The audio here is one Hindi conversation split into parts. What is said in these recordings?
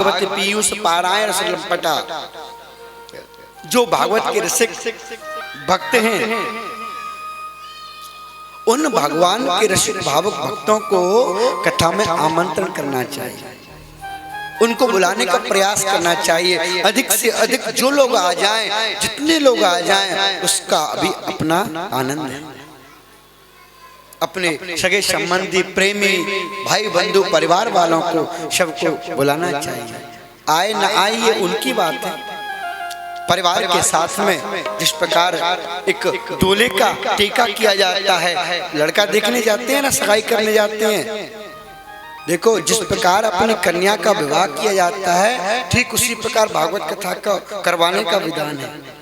भागवत पीयूष पारायण पटा। जो भागवत के रसिक भक्त हैं उन भगवान के रसिक भावुक भक्तों को कथा में आमंत्रण करना चाहिए, उनको बुलाने का प्रयास करना चाहिए। अधिक से अधिक जो लोग आ जाएं, जितने लोग आ जाएं, उसका भी अपना आनंद है। अपने सगे संबंधी, प्रेमी, भाई बंधु, परिवार वालों को सबको बुलाना चाहिए। आए न आए ये उनकी बात है। परिवार के साथ में जिस प्रकार एक दूल्हे का टीका किया जाता है, लड़का देखने जाते हैं ना, सगाई करने जाते हैं, देखो जिस प्रकार अपनी कन्या का विवाह किया जाता है, ठीक उसी प्रकार भागवत कथा का करवाने का विधान है।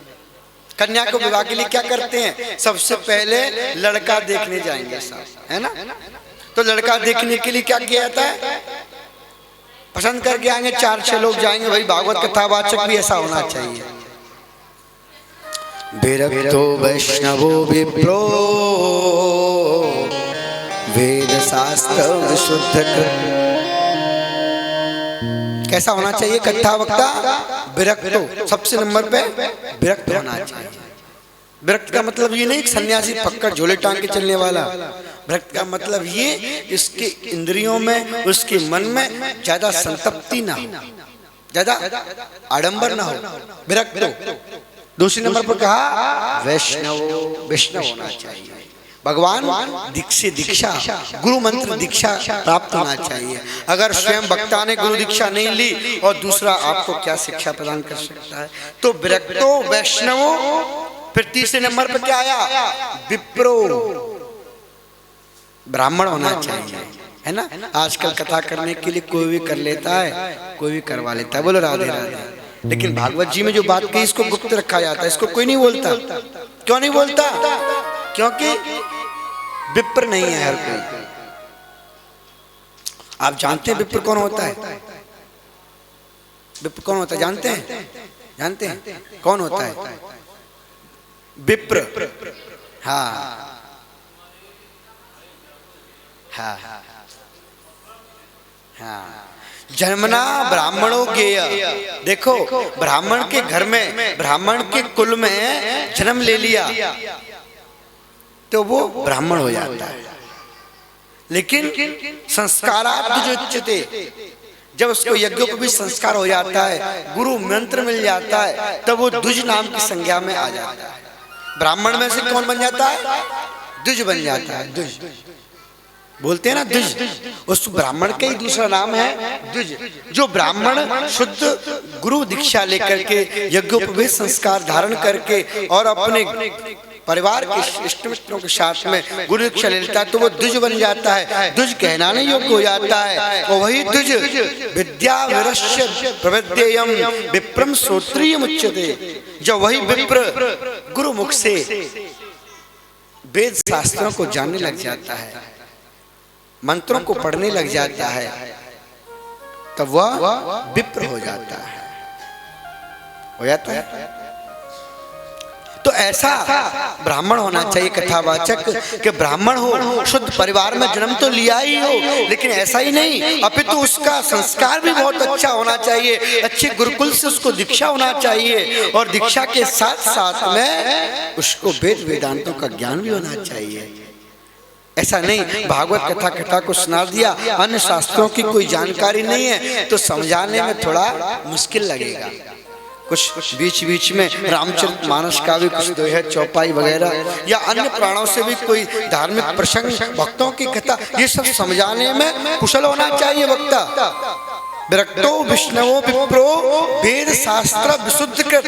कन्या को विवाह के लिए क्या करते हैं? सबसे पहले लड़का देखने जाएंगे साहब, है ना। तो लड़का देखने के लिए क्या किया जाता है? पसंद करके आएंगे, 4-6 लोग जाएंगे। भाई भागवत कथावाचक भी ऐसा होना चाहिए। विरक्तो वैष्णवो विप्रो वेद शास्त्र विशुद्ध। कैसा होना चाहिए कथा वक्ता? विरक्तो, सबसे नंबर पे विरक्त होना चाहिए। विरक्त का मतलब ये नहीं सन्यासी पक्का झोले टांग के चलने वाला। विरक्त का मतलब ये इसके इंद्रियों में, उसके मन में ज्यादा संतप्ति ना हो, ज्यादा आडंबर ना हो, विरक्त हो। दूसरे नंबर पर कहा वैष्णव होना चाहिए। भगवान दीक्षा, गुरु मंत्र दीक्षा प्राप्त होना चाहिए। अगर स्वयं वक्ता ने गुरु दीक्षा नहीं ली और दूसरा आपको क्या शिक्षा प्रदान कर सकता है? तो विरक्तो वैष्णवो। फिर तीसरे नंबर पर क्या आया? विप्रो, ब्राह्मण होना चाहिए, है ना। आजकल कथा करने के लिए कोई भी कर लेता है, कोई भी करवा लेता है। बोलो राधे राधे। लेकिन भागवत जी में जो बात कही इसको गुप्त रखा जाता है, इसको कोई नहीं बोलता। क्यों नहीं बोलता? क्योंकि विप्र नहीं है हर कोई। आप जानते हैं विप्र कौन होता है? विप्र कौन होता है जानते हैं? जानते हैं कौन होता है विप्र? हाँ हाँ हाँ, जन्मना ब्राह्मणों गेय। देखो ब्राह्मण के घर में, ब्राह्मण के कुल में जन्म ले लिया तो वो ब्राह्मण हो जाता है। लेकिन संस्कारात् द्विजोच्यते, जब उसको यज्ञोपवीत संस्कार हो जाता है, गुरु मंत्र मिल जाता है, तब वो द्विज नाम की संज्ञा में आ जाता है। ब्राह्मण में से कौन बन जाता है? द्विज बन जाता है। द्विज बोलते हैं ना, द्विज। उस ब्राह्मण का ही दूसरा नाम है द्विज। जो ब्राह्मण शुद्ध गुरु दीक्षा लेकर के यज्ञोपवीत संस्कार धारण करके और अपने परिवार के इष्ट मित्रों के साथ में गुरु दीक्षा लेता है, तो वो द्विज बन जाता है। द्विज कहलाने योग्य हो जाता है। और वही द्विज विद्या विरस्य प्रविद्येयम विप्रम श्रोत्रियम उच्यते। जब वही विप्र गुरु मुख से वेद शास्त्रों को जानने लग जाता है, मंत्रों को पढ़ने लग जाता है, तब वह विप्र हो जाता है, हो जाता है। तो ऐसा ब्राह्मण होना चाहिए कथावाचक, कि ब्राह्मण हो, शुद्ध परिवार में जन्म तो लिया ही हो, लेकिन ऐसा ही नहीं, अपितु तो उसका संस्कार भी बहुत अच्छा होना चाहिए। अच्छे गुरुकुल से उसको दीक्षा होना चाहिए, और दीक्षा के साथ साथ में उसको वेद वेदांतों का ज्ञान भी होना चाहिए। ऐसा नहीं भागवत कथा को सुना दिया, अन्य शास्त्रों की कोई जानकारी नहीं है, तो समझाने में थोड़ा मुश्किल लगेगा। कुछ बीच बीच में रामचरितमानस का भी कुछ दोहे, चौपाई वगैरह, या अन्य प्राणों से भी कोई धार्मिक प्रसंग, भक्तों की कथा, ये सब समझाने में कुशल होना चाहिए वक्ता। विरक्तो विष्णवो विप्रो वेद शास्त्र विशुद्ध कर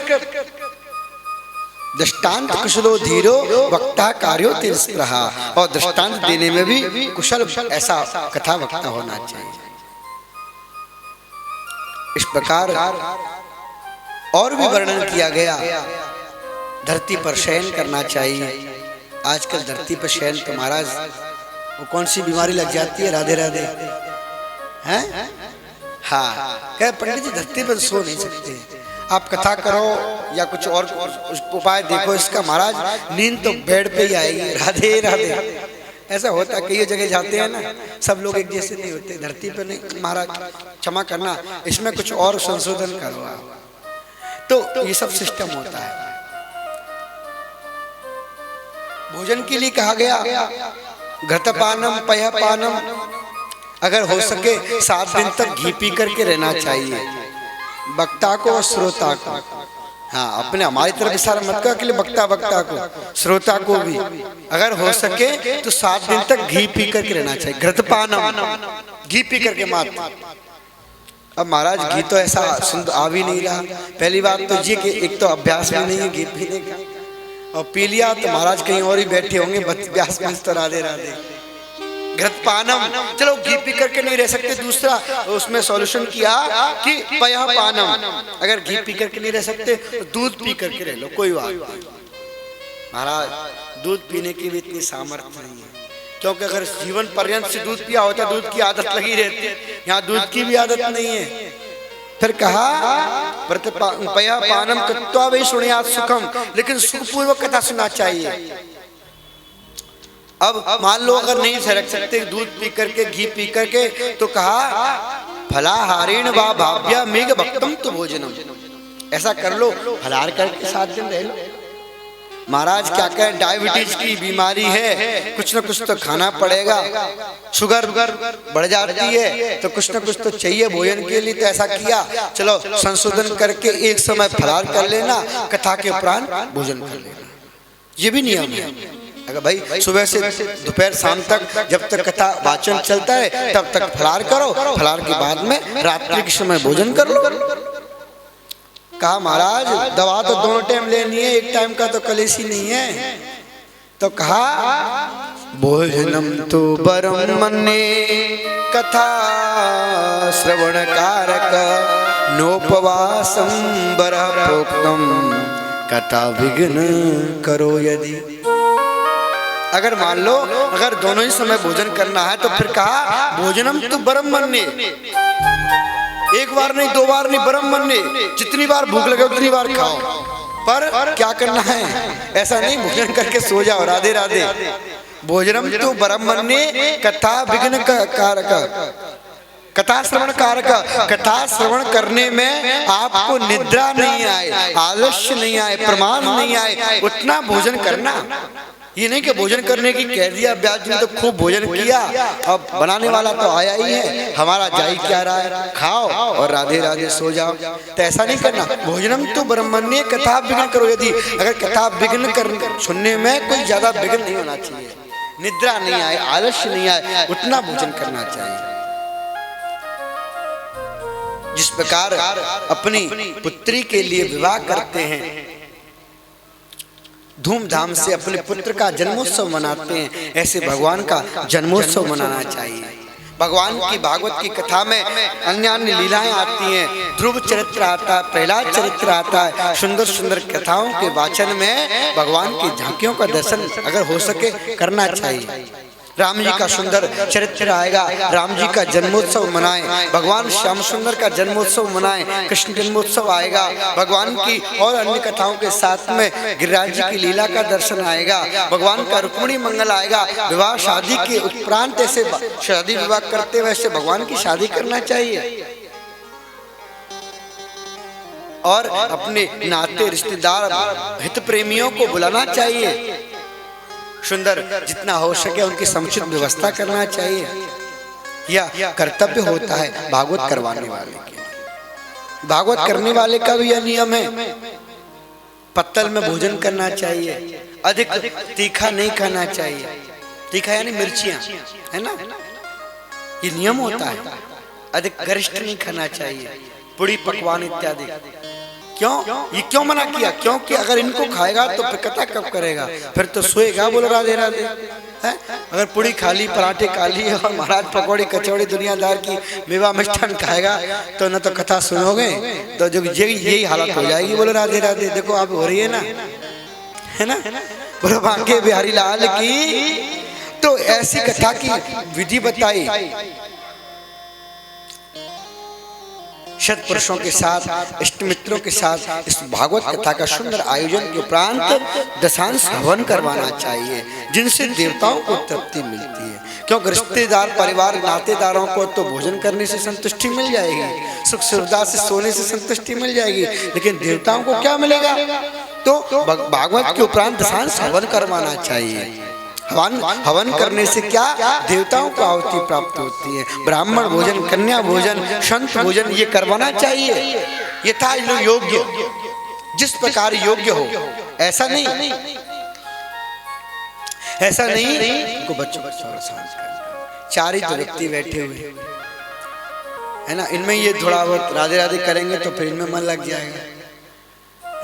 दृष्टांत कुशलो धीरो वक्ता कार्यो तिरस्प्रहा। और दृष्टांत देने में भी कुशल ऐसा कथा वक्ता होना चाहिए। इस प्रकार और भी वर्णन किया गया। धरती पर शयन करना चाहिए। आजकल धरती पर शयन तो महाराज वो कौन सी बीमारी लग जाती है? राधे राधे हैं? हाँ, कह पंडित जी धरती पर सो नहीं सकते, आप कथा करो या कुछ और उपाय देखो इसका। महाराज नींद तो बेड पे ही आएगी। राधे राधे। ऐसा होता है कई जगह जाते हैं ना, सब लोग एक जैसे नहीं होते, धरती पर नहीं। महाराज क्षमा करना, इसमें कुछ और संशोधन करो आप। तो ये सब सिस्टम होता है। भोजन के लिए कहा गया घृतपानम पयःपानम, अगर हो सके 7 दिन तक घी पी करके रहना चाहिए वक्ता को और श्रोता को। हाँ, अपने हमारी तरफ इशारा मत कर के लिए वक्ता को, श्रोता को भी अगर हो सके तो 7 दिन तक घी पी करके रहना चाहिए। घृतपानम, घी पी करके मात्र। अब महाराज घी तो ऐसा सुंदर आ भी नहीं रहा। पहली बात तो ये कि एक तो अभ्यास भी नहीं है घी पीने का, और पी लिया तो महाराज कहीं और ही बैठे होंगे व्यास में, तो राधे राधे। घृतपानम, चलो घी पी करके नहीं रह सकते, दूसरा उसमें सॉल्यूशन किया कि पयःपानम, अगर घी पी करके नहीं रह सकते तो दूध पी करके रह लो, कोई बात नहीं। महाराज दूध पीने की भी इतनी सामर्थ्य नहीं है, क्योंकि अगर जीवन पर्यंत से दूध पिया होता दूध की आदत लगी रहती, यहाँ दूध की भी आदत नहीं है। फिर कहा पयःपानम कृत्वा वै शृणुयात् सुखम, लेकिन सुखपूर्वक कथा सुनना चाहिए। अब मान लो अगर नहीं रख सकते दूध पी करके घी पी करके, तो कहा फलाहारेण वा भाव्या मेघ भक्तम तो भोजनम, ऐसा कर लो फलाहार करके 7 दिन रह लो। महाराज क्या कहें, डायबिटीज की बीमारी है, कुछ न कुछ तो खाना पड़ेगा, शुगर बढ़ जाती है तो कुछ न कुछ तो चाहिए भोजन के लिए। तो ऐसा किया, चलो संशोधन करके एक समय फलाहार कर लेना, कथा के उपरांत भोजन कर लेना, ये भी नियम है। अगर भाई सुबह से दोपहर शाम तक जब तक कथा वाचन चलता है तब तक फलाहार करो, फलाहार के बाद में रात्रि के समय भोजन कर लो। कहा महाराज दवा तो दोनों टाइम लेनी है, एक टाइम का तो कलेश ही नहीं है। तो कहा भोजनम तो परम मन्ये कथा श्रवण कारक नोपवासम बरः प्रोक्तम कथा विघ्न करो यदि। अगर मान लो अगर दोनों ही समय भोजन करना है तो फिर कहा भोजनम तो परम मन्ये, एक बार नहीं 2 बार नहीं, परम मन्ये, जितनी बार भूख लगे उतनी बार खाओ। पर क्या करना है, ऐसा नहीं भोजन करके सो जाओ, राधे राधे। भोजनम तो परम मन्ये कथा विघ्न कारक, कथा श्रवण कारक, कथा श्रवण करने में आपको निद्रा नहीं आए, आलस्य नहीं आए, प्रमाद नहीं आए, उतना भोजन करना। ये नहीं कि भोजन करने की कह दिया, ब्याज ने तो खूब भोजन किया, अब बनाने वाला तो आया ही है, हमारा जा ही क्या रहा है, खाओ और राधे राधे सो जाओ। तो ऐसा नहीं करना। भोजनम तो ब्रह्मण्य कथा विघ्न करो यदि, अगर कथा विघ्न कर सुनने में कोई ज्यादा विघ्न नहीं होना चाहिए, निद्रा नहीं आए, आलस्य नहीं आए, उतना भोजन करना चाहिए। जिस प्रकार अपनी पुत्री के लिए विवाह करते हैं, धूमधाम से अपने पुत्र का जन्मोत्सव मनाते हैं, ऐसे भगवान का जन्मोत्सव मनाना चाहिए। भगवान की भागवत की कथा में अन्य अन्य लीलाएं आती हैं, ध्रुव चरित्र आता है, प्रहलाद चरित्र आता है, सुंदर सुंदर कथाओं के वाचन में भगवान की झांकियों का दर्शन अगर हो सके करना चाहिए। राम जी का सुंदर चरित्र आएगा, राम जी का जन्मोत्सव मनाएं, भगवान श्याम सुंदर का जन्मोत्सव मनाएं, कृष्ण जन्मोत्सव आएगा, भगवान की और अन्य कथाओं के साथ में गिरिराज जी की लीला का दर्शन आएगा, भगवान का रुक्मिणी मंगल आएगा। विवाह शादी के उपरांत ऐसे शादी विवाह करते वैसे भगवान की शादी करना चाहिए, और अपने नाते रिश्तेदार हित प्रेमियों को बुलाना चाहिए, सुंदर जितना हो सके उनकी समुचित व्यवस्था करना चाहिए। यह कर्तव्य होता है भागवत करवाने वाले के। भागवत करने वाले का भी यह नियम है, पत्तल में भोजन करना चाहिए, अधिक तीखा नहीं खाना चाहिए, तीखा यानी मिर्चियां, है ना, ये नियम होता है। अधिक गरिष्ठ नहीं खाना चाहिए, पूड़ी पकवान इत्यादि। क्यों, ये क्यों मना किया? क्योंकि अगर इनको खाएगा तो फिर कथा कब करेगा, फिर तो सोएगा। बोलो राधे राधे। है अगर पूड़ी खा ली, पराठे खा ली और महाराज पकौड़ी कचौड़ी दुनियादार की मेवा मिष्ठान खाएगा तो न तो कथा सुनोगे, तो जो यही हालत हो जाएगी। बोलो राधे राधे। देखो आप हो रही है ना, है ना, बोलो बांके बिहारी लाल की। तो ऐसी कथा की विधि बताई सत पुरुषों के साथ, इष्ट मित्रों के साथ इस भागवत कथा का सुंदर आयोजन के उपरांत दशांश हवन करवाना चाहिए, जिनसे देवताओं को तृप्ति मिलती है। क्योंकि रिश्तेदार, परिवार, नातेदारों को तो भोजन करने से संतुष्टि मिल जाएगी, सुख सुविधा से सोने से संतुष्टि मिल जाएगी, लेकिन देवताओं को क्या मिलेगा? तो भागवत के उपरांत दशांश हवन करवाना चाहिए। हवन करने से क्या? देवताओं को आहुति प्राप्त होती है। ब्राह्मण भोजन, कन्या भोजन, संत भोजन ये करवाना चाहिए यथा योग्य, जिस प्रकार योग्य हो। ऐसा नहीं को बच्चों चार ही तो व्यक्ति बैठे हुए है ना, इनमें ये थोड़ा बहुत राधे राधे करेंगे तो फिर इनमें मन लग जाएगा,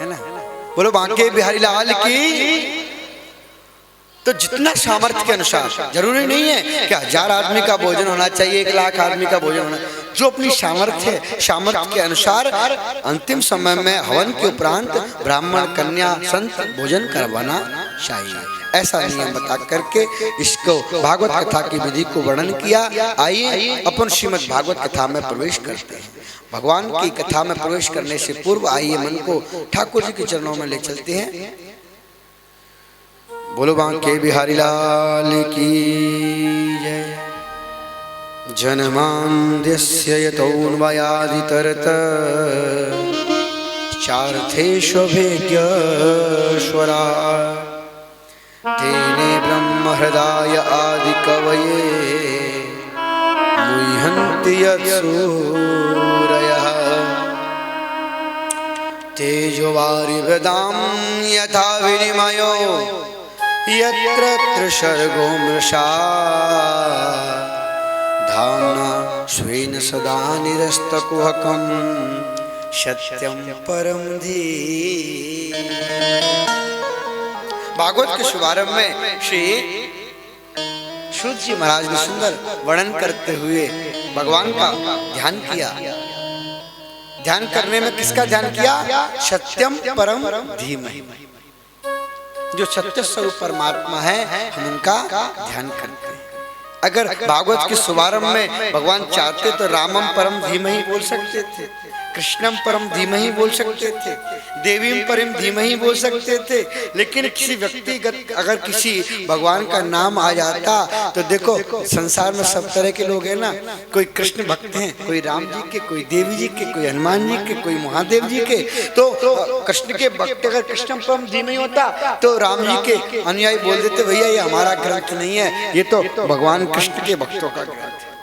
है ना। बोलो बांके बिहारी लाल की। तो जितना सामर्थ्य के अनुसार, जरूरी नहीं है कि 1000 आदमी का भोजन होना चाहिए, 1 लाख आदमी का भोजन होना, जो अपनी सामर्थ्य के अनुसार अंतिम समय में हवन के उपरांत ब्राह्मण, कन्या, संत भोजन करवाना चाहिए। ऐसा नियम बता करके इसको भागवत कथा की विधि को वर्णन किया। आइए अपन श्रीमद् भागवत कथा में प्रवेश करते हैं। भगवान की कथा में प्रवेश करने से पूर्व आइए मन को ठाकुर जी के चरणों में ले चलते हैं। बोलो बांके बिहारी लाल की जय। जन्मान्द्यस्य यतोऽन्वयादितरत चार्थेष्वभिज्ञस्वरा तेने ब्रह्म हृदय आदि कवये मुह्यन्ति यत्सूरयः तेजो वारिवृदां यथा विनिमयो यत्र त्रिसर्गो मृषा धाम्ना स्वेन सदा निरस्तकुहकं सत्यं परम धीमहि। भागवत के शुभारंभ में श्री सूत जी महाराज ने सुंदर वर्णन करते हुए भगवान का ध्यान किया। ध्यान करने में किसका ध्यान किया? सत्यम परम धीमहि, जो सत्य स्वरूप परमात्मा है, हम उनका ध्यान करते हैं। अगर भागवत के शुभारंभ में भगवान चाहते तो रामम परम धीमहि बोल सकते थे, कृष्णम परम धीमहि बोल सकते थे, देवीम परम धीमहि बोल सकते थे, लेकिन किसी व्यक्तिगत अगर किसी भगवान का नाम आ जाता तो देखो संसार में सब तरह के लोग हैं ना, कोई कृष्ण भक्त हैं, कोई राम जी के, कोई देवी जी के, कोई हनुमान जी के, कोई महादेव जी के। तो कृष्ण के भक्त अगर कृष्णम परम धीमहि होता तो राम जी के अनुयायी बोल देते भैया ये हमारा ग्रंथ नहीं है, ये तो भगवान कृष्ण के भक्तों का ग्रंथ है।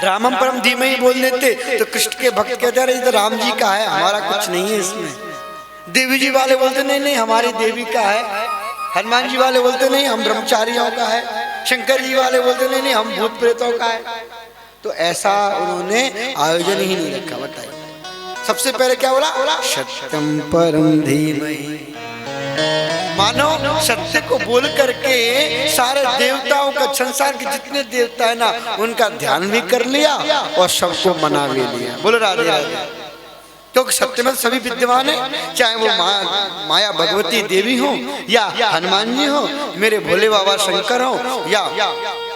रामम परम धीमहि बोल देते तो कृष्ण के भक्त कहते हैं ये तो राम जी का है, हमारा कुछ नहीं है इसमें। देवी जी वाले बोलते नहीं नहीं हमारी देवी का है। हनुमान जी वाले बोलते नहीं हम ब्रह्मचारियों का है। शंकर जी वाले बोलते नहीं नहीं हम भूत प्रेतों का है। तो ऐसा उन्होंने आयोजन ही नहीं रखा। बताइए सबसे पहले क्या बोला? सत्यम परम धीमहि। मानो सत्य को बोल करके सारे देवताओं का, संसार के जितने देवता है ना उनका ध्यान भी कर लिया और सबको मना भी लिया। बोलो राधे राधे। क्योंकि सत्य में सभी विद्यमान है, चाहे वो माया भगवती देवी हो या हनुमान जी हो, मेरे भोले बाबा शंकर हो या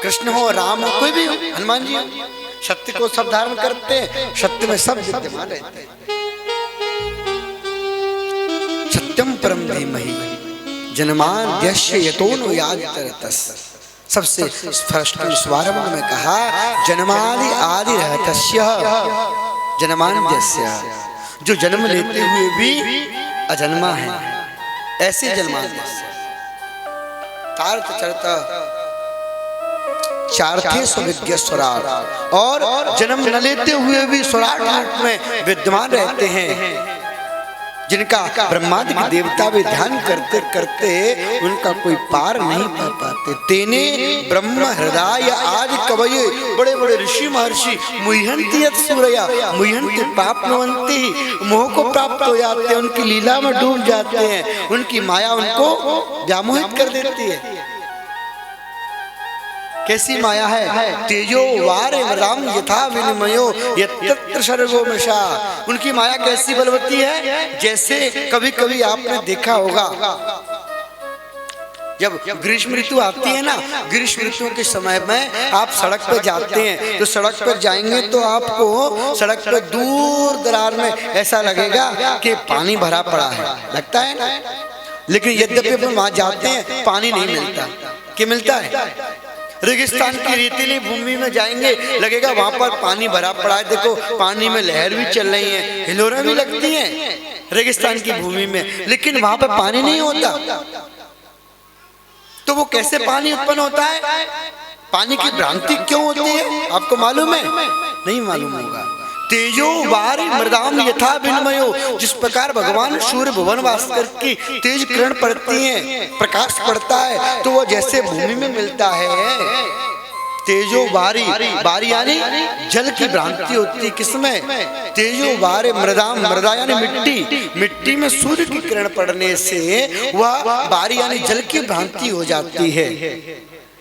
कृष्ण हो, राम हो, कोई भी हो, हनुमान जी हो, सत्य को सब धारण करते हैं। सत्य में सब विद्यमान रहते हैं। सत्यम परम धीमहि जन्माद्यस्य यतोऽन्वयादितरतः। सबसे फर्स्ट स्वारंभ में कहा जन्मादि आदि रहतस्य, जन्माद्यस्य जो जन्म लेते हुए भी अजन्मा है, ऐसे जन्माद्यस्य तार्थ चरता चार्थे सुविज्ञ स्वराट, और जन्म न लेते हुए भी स्वराट रूप में विद्यमान रहते हैं, जिनका ब्रह्मादि के देवता भी ध्यान करते करते उनका कोई पार नहीं पा पाते। तेने ब्रह्म हृदय आदि कवये, बड़े बड़े ऋषि महर्षि मुह्यन्ति यत्सूरया, मुह्यन्ति प्राप्नुवन्ति, मोह को प्राप्त हो जाते हैं, उनकी लीला में डूब जाते हैं, उनकी माया उनको व्यामोहित कर देती है। कैसी माया है? तेजो वारे राम यथा विनिमयो यत्र सर्गो मृषा। उनकी माया कैसी बलवती है? जैसे कभी कभी आपने देखा होगा जब ग्रीष्म ऋतु आती है ना, ग्रीष्म ऋतु के समय में आप सड़क पर जाते हैं तो सड़क पर जाएंगे तो आपको सड़क पर दूर दरार में ऐसा लगेगा कि पानी भरा पड़ा है, लगता है ना। लेकिन यद्यपि अपन वहां जाते हैं पानी नहीं मिलता। क्या मिलता है? रेगिस्तान की रेतीली भूमि में जाएंगे लगेगा वहां पर पानी भरा पड़ा है। देखो पानी में लहर भी चल रही है, हिलोरें भी लगती हैं रेगिस्तान की भूमि में, लेकिन वहां पर पानी नहीं होता। तो वो कैसे पानी उत्पन्न होता है? पानी की भ्रांति क्यों होती है? आपको मालूम है? नहीं मालूम होगा। तेजो वारी मृदाम यथा विनिमयो, जिस प्रकार भगवान सूर्य भुवन भास्कर की तेज किरण पड़ती है, प्रकाश पड़ता है, तो वो जैसे भूमि में मिलता है तेजो बारी, बारी यानी जल की भ्रांति होती है। किसमें? तेजो बारे मृदाम, मृदा यानी मिट्टी, मिट्टी में सूर्य की किरण पड़ने से वह बारी यानी जल की भ्रांति हो जाती है।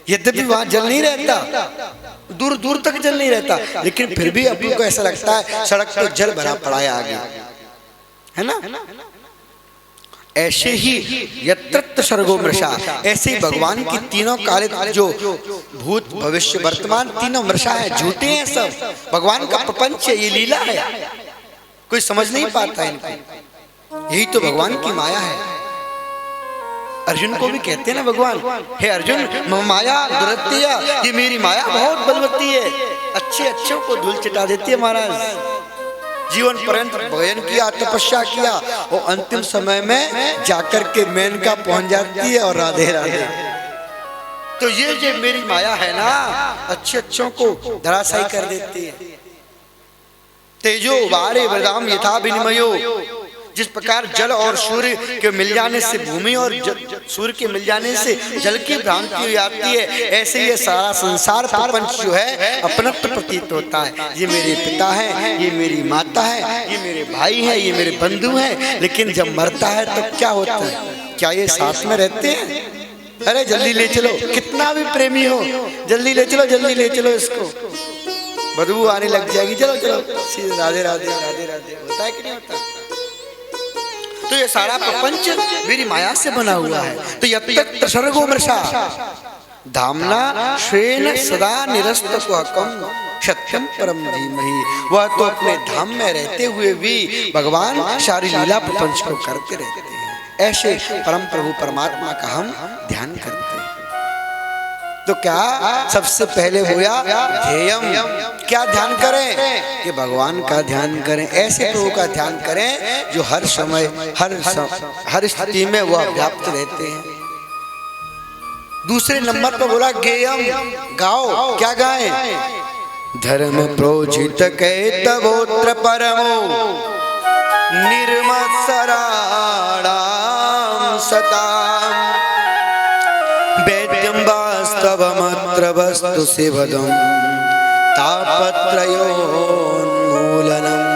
यद्यपि वहां जल नहीं रहता, दूर दूर तक जल नहीं रहता, लेकिन फिर भी अपने को ऐसा लगता है सड़क पर जल भरा पड़ा है आगे, है ना। ऐसे ही यत्र सर्गो मृषा, ऐसे ही भगवान की तीनों कालिक जो भूत भविष्य वर्तमान तीनों मृषा है, झूठे हैं सब। भगवान का प्रपंच है, ये लीला है, कोई समझ नहीं पाता इनको। यही तो भगवान की माया है। अर्जुन को भी कहते हैं ना भगवान, हे अर्जुन माया दुरत्या, ये मेरी माया बहुत बलवती है, अच्छे अच्छों को धूल चिटा देती है महाराज। जीवन पर्यंत भजन किया, तपस्या किया, और अंतिम समय में जाकर के मेनका पहुंच जाती है और राधे राधे। तो ये जो मेरी माया है ना, अच्छे अच्छों को धराशायी कर देती है। तेजो वारे वरदाम यथा विनिमयो, जिस प्रकार जल और सूर्य के मिल जाने से भूमि और सूर्य के मिल जाने से जल की भ्रांति हो जाती है, ऐसे ये सारा संसार प्रपंच जो है अपनत्व प्रतीत होता है। ये मेरे पिता हैं, ये मेरी माता है, ये मेरे भाई हैं, ये मेरे बंधु हैं, लेकिन जब मरता है तो क्या होता है? क्या ये साथ में रहते हैं? अरे जल्दी ले चलो, कितना भी प्रेमी हो, जल्दी ले चलो, जल्दी ले चलो, इसको बदबू आने लग जाएगी, चलो चलो, राधे राधे राधे राधे, होता है कि नहीं होता? तो ये सारा प्रपंच मेरी माया से बना हुआ है। तो यत्र सर्गो मृषा धामना श्रेण सदा निरस्तकम सत्यम परम धीमहि, वह तो अपने धाम में रहते हुए भी भगवान सारी लीला प्रपंच को करते रहते हैं। ऐसे परम प्रभु परमात्मा का हम ध्यान करते हैं। तो क्या सबसे पहले होया ध्येयम, क्या ध्यान करें? कि भगवान का ध्यान करें, ऐसे प्रभु का ध्यान करें जो हर समय हर स्थिति में वह व्याप्त रहते हैं। दूसरे नंबर पर बोला गेयम, गाओ, क्या गाएं? धर्म प्रोजित कैतवोत्र परमो निर्मत्सराणाम सताम वैद्यम वास्तवमत्र वस्तु सेवदम तापत्रयोन्मूलनम्।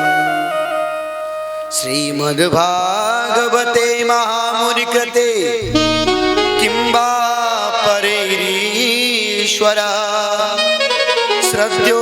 श्रीमद्भागवते महामुनिकृते किं वा परैरीश्वरा श्रद्धयो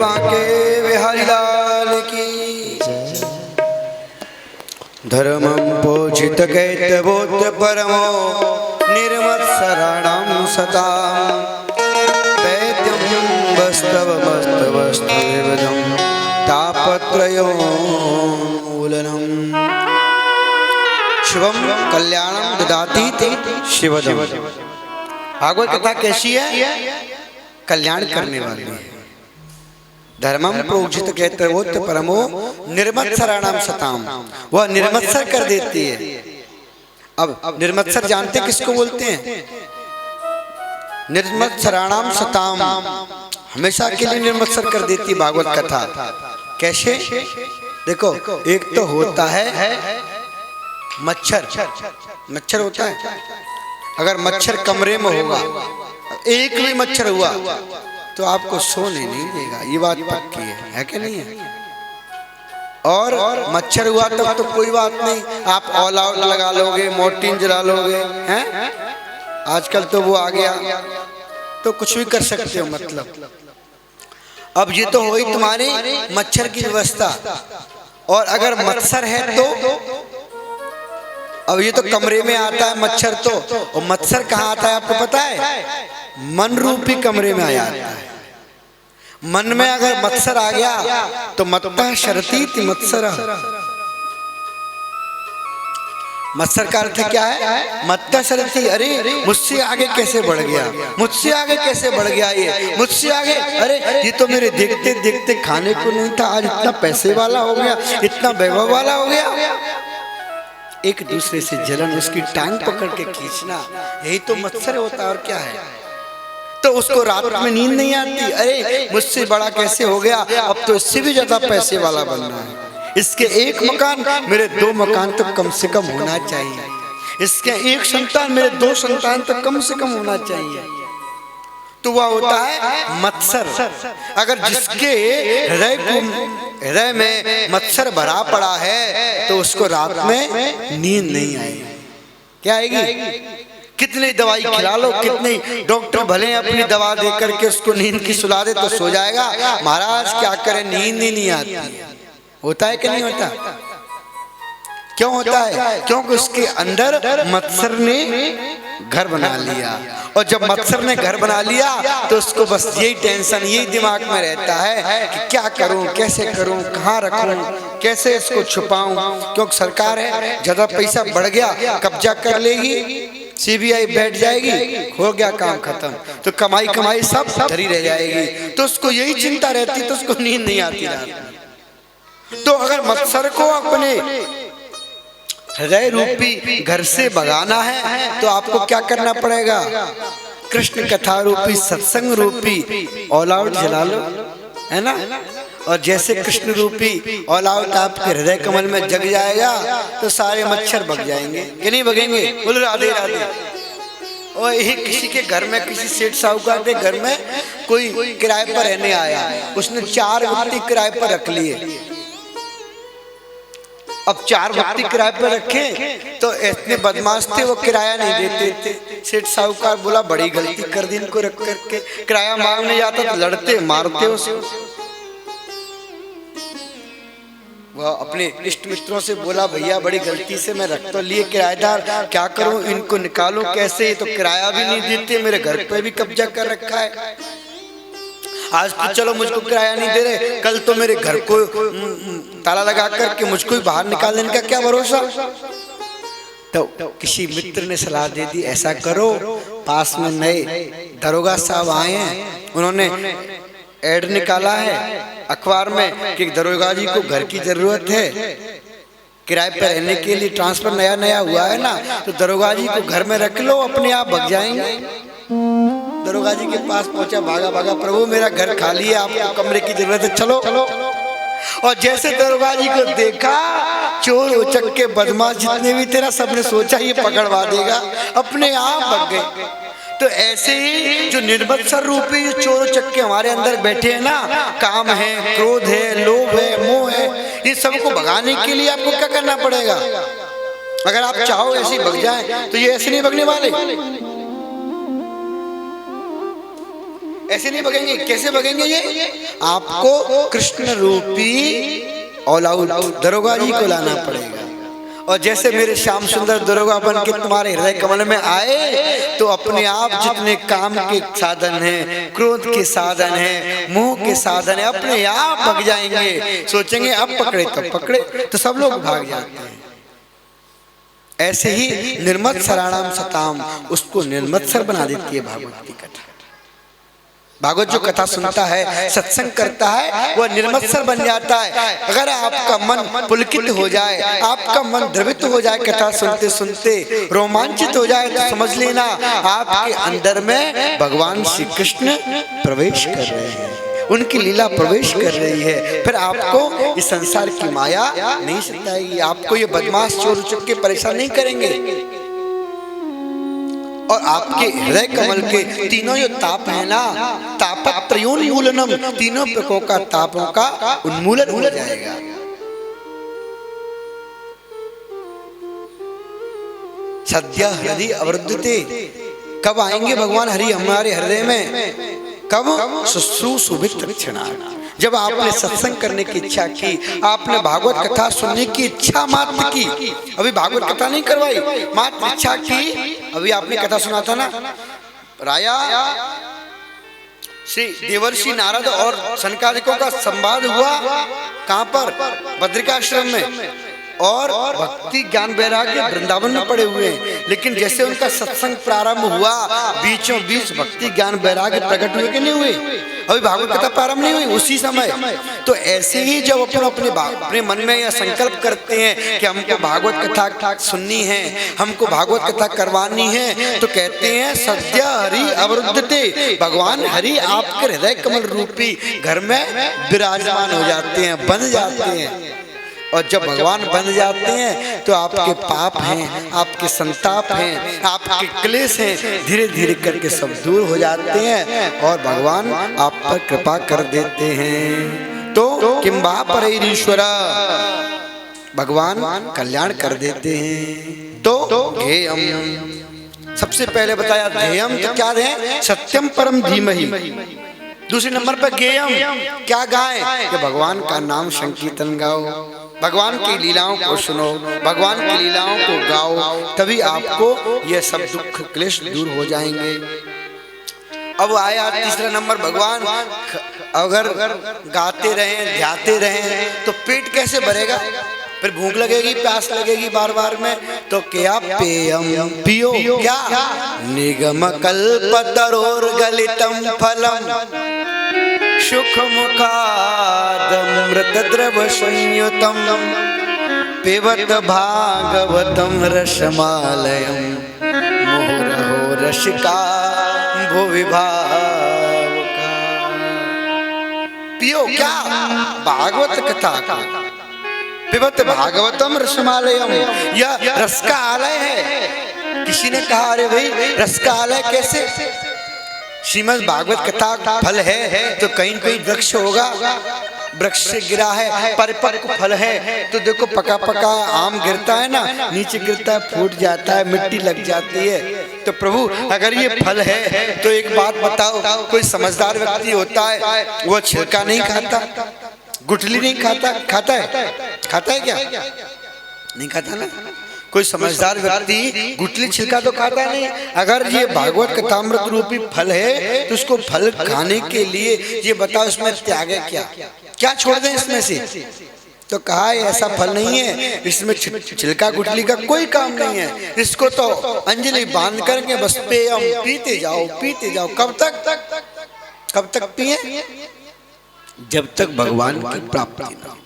बांके बिहारी लाल की। धर्मं पोषित कैतवोत्य परमो निर्मत्सराणां सतां वैद्यं वस्तवमस्तवस्तविविधं तापत्रयोन्मूलनम्। शुभम कल्याणम ददाति शिवदम। भागवत कथा कैसी है? कल्याण करने वाली है। धर्मम प्रोक्षित कहते वो परमो निर्मत्सराणाम सताम, वह निर्मत्सर कर देती है। अब निर्मत्सर जानते किसको बोलते हैं? निर्मत्सराणाम सताम, हमेशा के लिए निर्मत्सर कर देती भागवत कथा। कैसे? देखो, एक तो होता है मच्छर। मच्छर होता है, अगर मच्छर कमरे में होगा, एक भी मच्छर हुआ तो आपको सोने नहीं देगा, ये बात पक्की है कि नहीं है? और मच्छर हुआ तब तो कोई बात नहीं, आप ऑल आउट लगा लोगे, मोर्टीन जला लोगे, हैं? आजकल तो वो आ गया, तो कुछ भी कर सकते हो। मतलब अब ये तो हुई तुम्हारी मच्छर की व्यवस्था। और अगर मच्छर है तो अब ये तो कमरे में आता है मच्छर, तो और मच्छर कहाँ आता है आपको पता है? मन रूपी कमरे में आया आता है। मन में अगर मत्सर आ गया तो मत्तः शरतीति मत्सर। मत्सर का अर्थ क्या है? मत्तः शरती, अरे मुझसे आगे कैसे बढ़ गया, मुझसे आगे कैसे बढ़ गया, ये मुझसे आगे, अरे ये तो मेरे देखते देखते खाने को नहीं था, आज इतना पैसे वाला हो गया, इतना वैभव वाला हो गया। एक दूसरे से जलन, उसकी टांग पकड़ के खींचना, यही तो मत्सर होता है। और क्या है? तो उसको रात में नींद नहीं आती, अरे मुझसे बड़ा कैसे हो गया, अब तो इससे भी ज्यादा पैसे वाला बनना है, इसके एक मकान मेरे 2 मकान तो कम से कम होना चाहिए, इसके एक संतान मेरे 2 संतान तो कम से कम होना चाहिए। तो वह होता है मत्सर। अगर जिसके हृदय में मत्सर भरा पड़ा है तो उसको रात में नींद नहीं आएगी। क्या आएगी? कितनी दवाई खिला लो, कितने डॉक्टर भले अपनी दवा दे करके उसको नींद की सुला दे तो सो जाएगा, महाराज क्या करें, नींद ही नहीं आती। होता है कि नहीं होता? क्यों होता है? क्योंकि उसके अंदर मत्सर ने घर बना लिया। और जब मत्सर ने घर बना लिया तो उसको बस यही टेंशन, यही दिमाग में रहता है कि क्या करूं, कैसे करूं, कहाँ रखूं, कैसे इसको छुपाऊं। क्योंकि सरकार है, ज्यादा पैसा बढ़ गया कब्जा कर लेगी, सीबीआई बैठ जाएगी, हो गया काम खत्म, तो कमाई कमाई सब धरी रह जाएगी। तो उसको यही चिंता रहती, तो उसको नींद नहीं आती रात में। तो अगर मत्सर को अपने हृदय रूपी घर से भगाना है तो आपको क्या करना पड़ेगा? कृष्ण कथा रूपी, सत्संग रूपी ऑल आउट जला लो, है ना? और जैसे कृष्ण रूपी ऑल आउट आपके हृदय कमल में जग जाएगा तो सारे मच्छर भग जाएंगे कि नहीं भगेंगे? बोल राधे राधे। और यही किसी के घर में, किसी सेठ साहूकार के घर में कोई किराए पर रहने आया, उसने 4 व्यक्ति किराए पर रख लिए। अब 4 व्यक्ति किराए पर रखे तो इतने बदमाश थे, वो किराया नहीं देते थे। सेठ साहूकार बोला बड़ी गलती कर दी इनको रख करके, किराया मांगने जाता तो लड़ते मारते उसको। वह अपने इष्ट मित्रों से बोला भैया बड़ी गलती से मैं रख तो लिए किराएदार, क्या करूं, इनको निकालूं कैसे, तो किराया भी नहीं देते, मेरे घर पे भी कब्जा कर रखा है। आज तो चलो मुझको किराया नहीं दे रहे, कल तो मेरे घर को ताला लगा करके मुझको ही बाहर निकाल देने का क्या भरोसा। तो किसी मित्र ने सलाह दे दी ऐसा करो, पास में नए दरोगा साहब आए हैं, उन्होंने एड निकाला है अखबार में कि दरोगा जी को घर की जरूरत है, किराए पर रहने के लिए ट्रांसफर नया नया हुआ है ना, तो दरोगा जी को घर में रख लो, अपने आप भग जाएंगे। दरोगा जी के पास पहुंचा, भागा भागा, प्रभु मेरा घर खाली है, आपको कमरे की जरूरत है, चलो। और जैसे दरोगा जी को देखा, चोर उचक के बदमाश जितने भी तेरा, सबने सोचा ये पकड़वा देगा, अपने आप भग गए। तो ऐसे ही जो निर्मत्सर रूपी चोर चक्के हमारे अंदर बैठे हैं ना, काम है, क्रोध है, लोभ है, मोह है, ये सबको भगाने के लिए आपको क्या करना पड़ेगा? अगर आप चाहो ऐसे भग जाए तो ये ऐसे नहीं भगने वाले। ऐसे नहीं भगेंगे। कैसे भगेंगे ये? आपको कृष्ण रूपी औलाउद दरोगा जी को लाना पड़ेगा। और जैसे मेरे श्याम सुंदर दरोगा बन के तुम्हारे हृदय कमल में आए तो अपने आप जितने काम के साधन हैं, क्रोध के साधन हैं, मोह के साधन हैं, अपने आप भग जाएंगे। सोचेंगे अब पकड़े तब पकड़े, तो सब लोग भाग जाते हैं। ऐसे ही निर्मत्सराणाम सताम, उसको निर्मत्सर बना देती है भागवत की कथा। भागवत जो कथा सुनता है, सत्संग करता है, वह निर्मत्सर बन जाता है। अगर आपका मन पुलकित हो जाए, आपका मन द्रवित हो जाए, कथा सुनते सुनते रोमांचित हो जाए, तो समझ लेना आपके अंदर में भगवान श्री कृष्ण प्रवेश कर रहे हैं, उनकी लीला प्रवेश कर रही है। फिर आपको इस संसार की माया नहीं सताएगी, आपको ये बदमाश चोर चुपके परेशान नहीं करेंगे। और आपके हृदय कमल के तीनों जो ताप है ना, तापत्रयोन्मूलनम, तीनों प्रकों का तापों का उन्मूलन हो जाएगा। सद्य हृदय अवरुद्धते, कब आएंगे भगवान हरि हमारे हृदय में? कब? शुश्रूषुभित क्षणा, जब आपने सत्संग करने की इच्छा की, आपने भागवत कथा सुनने की इच्छा मात्र की। अभी भागवत कथा नहीं करवाई, मात्र इच्छा की। अभी आपने कथा सुना था ना, राया श्री देवर्षि नारद और सनकादिकों का संवाद हुआ। कहां पर? बद्रिकाश्रम में। और भक्ति ज्ञान वैराग्य वृंदावन में पड़े हुए हैं। लेकिन जैसे उनका सत्संग प्रारंभ हुआ, बीचों बीच भक्ति ज्ञान वैराग्य प्रकट हुए कि नहीं हुए? अभी भागवत कथा प्रारंभ नहीं हुई उसी समय। तो ऐसे ही जब अपने मन में यह संकल्प करते हैं कि हमको भागवत कथा सुननी है, हमको भागवत कथा करवानी है, तो कहते हैं सद्य हरि अवरुद्धते, भगवान हरि आपके हृदय कमल रूपी घर में विराजमान हो जाते हैं, बन जाते हैं। और जब भगवान बन जाते हैं तो आपके पाप हैं, आपके संताप हैं, आपके क्लेश हैं, धीरे धीरे करके सब दूर हो जाते हैं और भगवान आप पर कृपा कर देते हैं। तो किम वा परैरीश्वरा, भगवान कल्याण कर देते हैं। तो ध्येयम, सबसे पहले बताया ध्येयम, तो क्या है? सत्यम परम धीमहि। दूसरे नंबर पर ज्ञेयम, क्या गाएं? कि भगवान का नाम संकीर्तन गाओ, भगवान की लीलाओं को सुनो, भगवान की लीलाओं को गाओ, तभी आपको ये सब दुख क्लेश दूर हो जाएंगे। अब आया तीसरा नंबर, भगवान अगर गाते रहें, ध्याते रहें तो पेट कैसे भरेगा? फिर भूख लगेगी, प्यास लगेगी बार बार में। तो क्या? पेयम, पियो। क्या? निगम कल्पतरोर गलितम फलम सुख मुखादमृत द्रव संयुतम पिबत भागवतम रसमालयम मुहुरहो रसिका भुवि भावुका। पियो क्या? भागवत कथा का। पिबत भागवतम रसमालयम, यह रस का आलय है। किसी ने कहा अरे भाई रस का आलय कैसे? श्रीमद् भागवत कथा का फल है तो कहीं कोई वृक्ष होगा, वृक्ष से गिरा है, परिपक्व फल है, तो देखो पका पका आम गिरता है ना, नीचे गिरता है, फूट जाता है, मिट्टी लग जाती है। तो प्रभु अगर ये फल है तो एक बात बताओ, कोई समझदार व्यक्ति होता है वो छिलका नहीं खाता, गुठली नहीं खाता? खाता है? खाता है क्या? नहीं खाता ना। कोई समझदार व्यक्ति गुठली छिलका तो खाता नहीं। अगर ये भागवत कथामृत रूपी फल है तो उसको फल खाने के लिए ये बताओ इसमें त्याग है क्या? क्या छोड़ दें इसमें से? तो कहा ऐसा फल नहीं है, इसमें छिलका गुठली का कोई काम नहीं है। इसको तो अंजलि बांध करके बस पेयम, पीते जाओ पीते जाओ। कब तक पिए? जब तक भगवान की प्राप्ति न हो,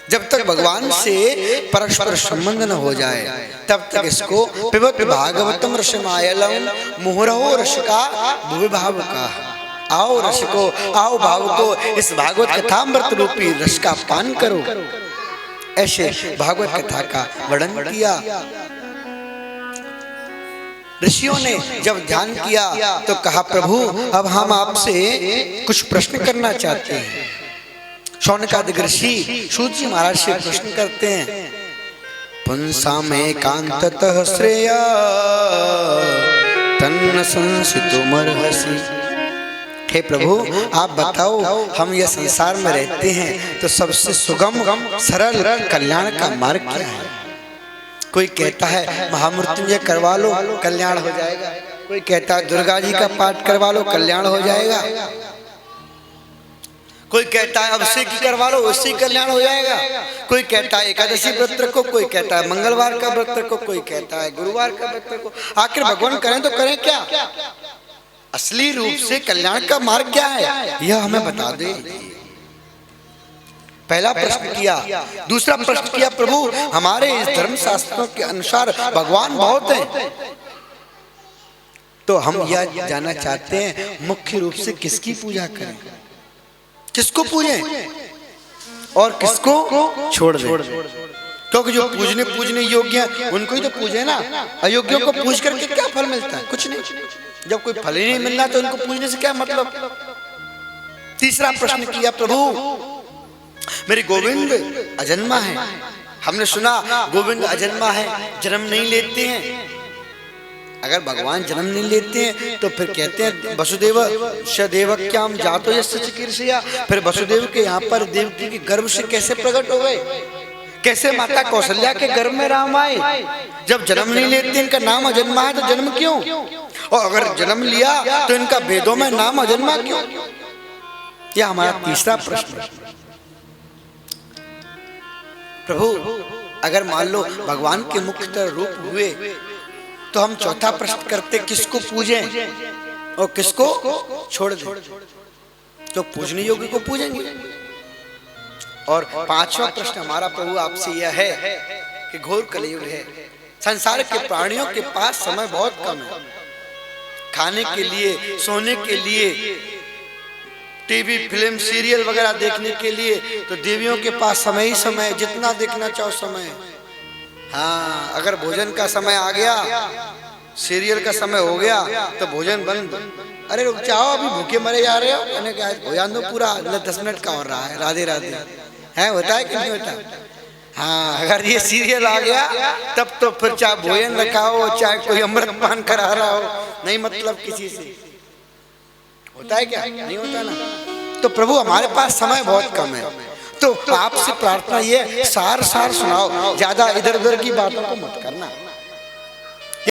जब तक भगवान से परस्पर संबंध न हो जाए तब तक इसको पिबत भागवतम रसमालयम मुहुरहो रसिका भुवि भावुका। आओ रसिको, आओ भावुको, इस भागवत कथामृत रूपी रस का पान करो। ऐसे भागवत कथा का वर्णन किया। ऋषियों ने जब ध्यान किया तो कहा प्रभु अब हम आपसे कुछ प्रश्न करना चाहते हैं। शौनकादिक ऋषि सूत जी महाराज से प्रश्न करते हैं। पुंसा में कांततः श्रेया तन्न संसितुमर्हसि हे प्रभु आप बताओ, हम यह संसार में रहते हैं तो सबसे सुगम सरल कल्याण का मार्ग क्या है? कोई कहता है महामृत्युंजय करवा लो कल्याण हो जाएगा, कोई कहता है दुर्गा जी का पाठ करवा लो कल्याण हो जाएगा, कोई कहता है अभिषेक करवा लो उससे कल्याण हो जाएगा, कोई कहता है एकादशी व्रत रखो, कोई कहता है मंगलवार का व्रत रखो, कोई कहता है गुरुवार का व्रत रखो। आखिर भगवान करें तो करें क्या? असली रूप से कल्याण का मार्ग क्या है यह हमें बता दे। पहला प्रश्न किया। दूसरा प्रश्न किया, प्रभु हमारे इस धर्म शास्त्रों के अनुसार भगवान बहुत हैं, तो हम यह जानना चाहते हैं मुख्य रूप से किसकी पूजा करें, किसको पूजें और किसको छोड़ दें? क्योंकि जो पूजने योग्य हैं उनको ही तो पूजे ना, अयोग्यों को पूज करके क्या फल मिलता है? कुछ नहीं। जब कोई फल ही नहीं मिलना तो उनको पूजने से क्या मतलब? तीसरा प्रश्न किया, प्रभु मेरे गोविंद अजन्मा है, हमने सुना गोविंद अजन्मा है, जन्म नहीं लेते हैं। अगर भगवान जन्म नहीं लेते हैं तो फिर कहते हैं वसुदेव देवक्याम जातो यस्य चिकीर्षया, फिर वसुदेव के यहाँ पर देवकी के गर्भ से कैसे प्रकट हो गए? कैसे माता कौशल्या के गर्भ में राम आए? जब जन्म नहीं लेते, इनका नाम अजन्मा है तो जन्म क्यों? और अगर जन्म लिया तो इनका वेदों में नाम अजन्मा क्यों? यह हमारा तीसरा प्रश्न। प्रभु अगर मान लो भगवान के मुख्य रूप हुए तो हम चौथा प्रश्न करते किसको पूजें और किसको छोड़ दें? तो पूजने योग्य को पूजेंगे। और पांचवा प्रश्न हमारा प्रभु आपसे यह है कि घोर कलयुग है, संसार के प्राणियों के पास समय बहुत कम है, खाने के लिए, सोने के लिए, टीवी फिल्म सीरियल वगैरह देखने के लिए, तो देवियों के पास समय ही समय, जितना देखना चाहो समय। हाँ, अगर भोजन का समय आ गया, सीरियल का समय हो गया तो भोजन बंद। अरे रुक जाओ, अभी भूखे मरे जा रहे हो, मैंने कहा भोजन तो पूरा 10 मिनट का हो रहा है, राधे राधे है, होता है कि नहीं होता? हाँ, अगर ये सीरियल आ गया तब तो फिर चाहे भोजन रखा हो, चाहे कोई अमृत पान करा रहा हो, नहीं मतलब किसी से। होता है क्या? नहीं होता ना। तो प्रभु हमारे पास समय बहुत कम है, तो आपसे प्रार्थना ये सार सुनाओ, ज्यादा इधर उधर की बातों को मत करना।